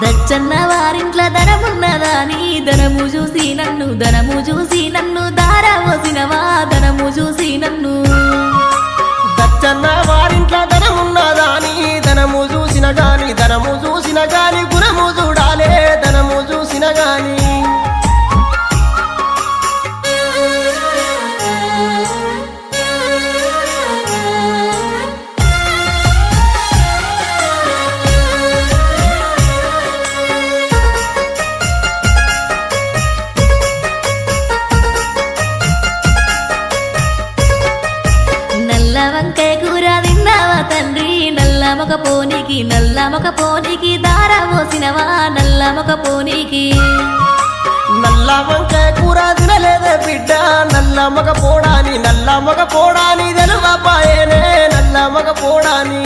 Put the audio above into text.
దచ్చన్న వారింట్ల ధనమున్నదాని ధనము చూసి నన్ను దారవోసినవా ధనము చూసి నన్ను దచ్చన్న వారింట్ల ధనమున్నదాని ధనము చూసిన గాని గుణము చూడాలే ధనము చూసిన గాని నల్ల వంకాయ కూర తిన్నావా తండ్రి నల్ల మొక పోనీకి దారవోసినవా నల్ల మొక పోనీకి నల్ల వంకాయ కూర తినలేదే బిడ్డ నల్ల మగ పోడాని తెలువపాయనే నల్ల మగ పోడాని